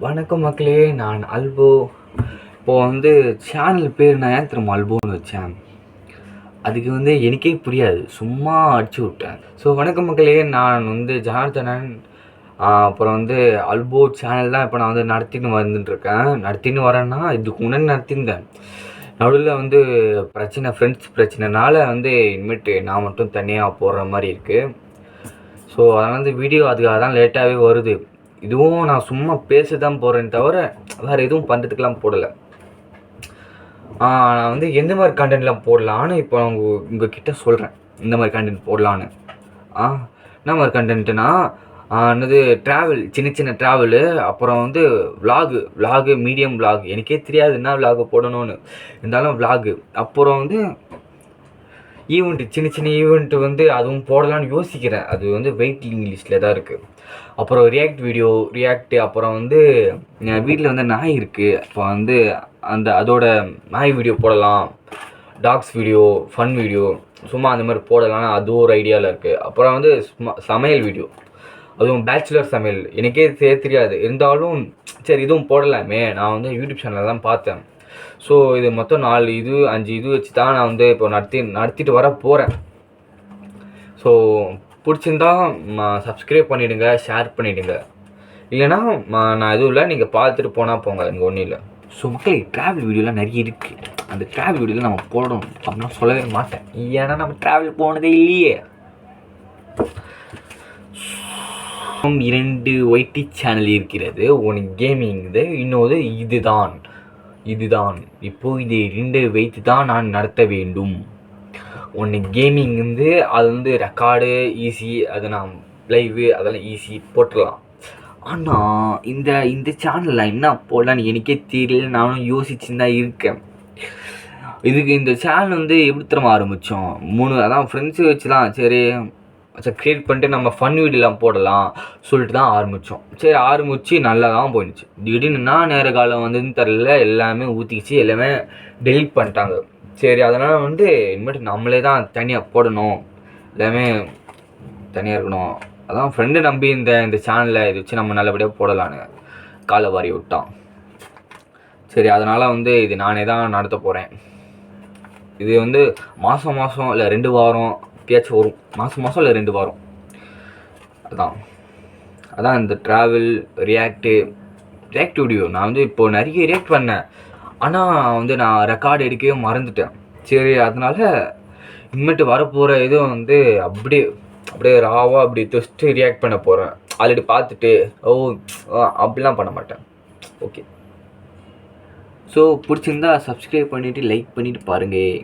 வணக்கம் மக்களே, நான் அல்போ. இப்போது சேனல் பேர் நான் ஏன் திரும்ப அல்போன்னு வச்சேன், அதுக்கு எனக்கே புரியாது, சும்மா அடிச்சு விட்டேன். ஸோ வணக்கம் மக்களே, நான் ஜனார்தனன். அப்புறம் அல்போ சேனல் தான் இப்போ நான் நடத்தின்னு வந்துட்டுருக்கேன். நடத்தின்னு வரேன்னா இதுக்கு முன்னாடி நடத்தியிருந்தேன். நடுவில் பிரச்சனை, ஃப்ரெண்ட்ஸ் பிரச்சனைனால இனிமேட்டு நான் மட்டும் தனியாக போடுற மாதிரி இருக்குது. ஸோ அதனால் வீடியோ அதுக்காக தான் லேட்டாகவே வருது. இதுவும் நான் சும்மா பேச தான் போகிறேன்னு தவிர வேறு எதுவும் பண்ணுறதுக்கெலாம் போடலை. நான் எந்த மாதிரி கண்டென்ட்லாம் போடலான்னு இப்போ உங்ககிட்ட சொல்கிறேன். இந்த மாதிரி கண்டென்ட் போடலான்னு. என்ன மாதிரி கண்டென்ட்டுனா என்னது, ட்ராவல், சின்ன சின்ன ட்ராவலு. அப்புறம் விலாகு, மீடியம் விலாக். எனக்கே தெரியாது என்ன விலாகு போடணும்னு, இருந்தாலும் விலாகு. அப்புறம் ஈவெண்ட்டு, சின்ன சின்ன ஈவெண்ட்டு அதுவும் போடலான்னு யோசிக்கிறேன். அது வெயிட்டிங் லிஸ்ட்டில் தான் இருக்குது. அப்புறம் ரியாக்ட்டு. அப்புறம் வீட்டில் நாய் இருக்குது. இப்போ அதோட நாய் வீடியோ போடலாம். டாக்ஸ் வீடியோ, ஃபன் வீடியோ, சும்மா அந்த மாதிரி போடலான்னு அது ஒரு ஐடியாவில் இருக்குது. அப்புறம் சமையல் வீடியோ, அதுவும் பேச்சுலர் சமையல். எனக்கே தெரியாது, இருந்தாலும் சரி இதுவும் போடலாமே. நான் யூடியூப் சேனலில் தான் பார்த்தேன். ஸோ இது மொத்தம் 5 இது வச்சு தான் நான் இப்போ நடத்திட்டு வர போகிறேன். ஸோ பிடிச்சிருந்தா சப்ஸ்கிரைப் பண்ணிவிடுங்க, ஷேர் பண்ணிவிடுங்க. இல்லைனா நான் எதுவும் இல்லை, நீங்கள் பார்த்துட்டு போனால் போங்க, எனக்கு ஒன்றும் இல்லை. ஸோ மக்கள், ட்ராவல் வீடியோலாம் நிறைய இருக்குது. அந்த ட்ராவல் வீடியோவில் நம்ம போடணும் அப்படின்னா சொல்லவே மாட்டேன், ஏன்னா நம்ம ட்ராவல் போனதே இல்லையே. 2 ஒய்டி சேனல் இருக்கிறது. ஒன்று கேமிங், இன்னொரு இதுதான். இப்போது இது 2 வைத்து தான் நான் நடத்த வேண்டும். ஒன்று கேமிங் அது ரெக்கார்டு ஈஸி, அது நான் லைவு அதெல்லாம் ஈஸி போட்டுடலாம். ஆனால் இந்த சேனலில் என்ன போடலான்னு எனக்கே தெரியல. நானும் யோசிச்சுன்னு தான் இருக்கேன். இந்த சேனல் எப்படி திரும்ப ஆரம்பித்தோம், 3 அதான் ஃப்ரெண்ட்ஸு வச்சுலாம் சரி க்ரியேட் பண்ணிட்டு நம்ம ஃபன் வீடியோலாம் போடலாம் சொல்லிட்டு தான் ஆரம்பித்தோம். சரி ஆரம்பித்து நல்லா தான் போயிடுச்சு. திடீர்னுனா நேர காலம் தெரில, எல்லாமே ஊற்றிக்கிச்சு, எல்லாமே டெலிட் பண்ணிட்டாங்க. சரி அதனால் இனிமேட்டு நம்மளே தான் தனியாக போடணும், எல்லாமே தனியாக இருக்கணும். அதான் ஃப்ரெண்டு நம்பி இந்த சேனலில் இதை வச்சு நம்ம நல்லபடியாக போடலான்னு காலை வாரி விட்டான். சரி அதனால் இது நானே தான் நடத்த போகிறேன். இது மாதம் இல்லை 2 வாரம் எப்பயாச்சும் வரும். மாதம் இல்லை 2 வாரம். அதான் இந்த ட்ராவல் ரியாக்ட் வீடியோ. நான் இப்போது நிறைய ரியாக்ட் பண்ணேன், ஆனால் நான் ரெக்கார்டு எடுக்கவே மறந்துட்டேன். சரி அதனால் இனிமேட்டு வரப்போகிற இதுவும் அப்படியே ராவாக அப்படி ஜஸ்ட்டு ரியாக்ட் பண்ண போகிறேன். ஆல்ரெடி பார்த்துட்டு அப்படிலாம் பண்ண மாட்டேன். ஓகே, ஸோ பிடிச்சிருந்தா சப்ஸ்கிரைப் பண்ணிவிட்டு லைக் பண்ணிவிட்டு பாருங்கள்.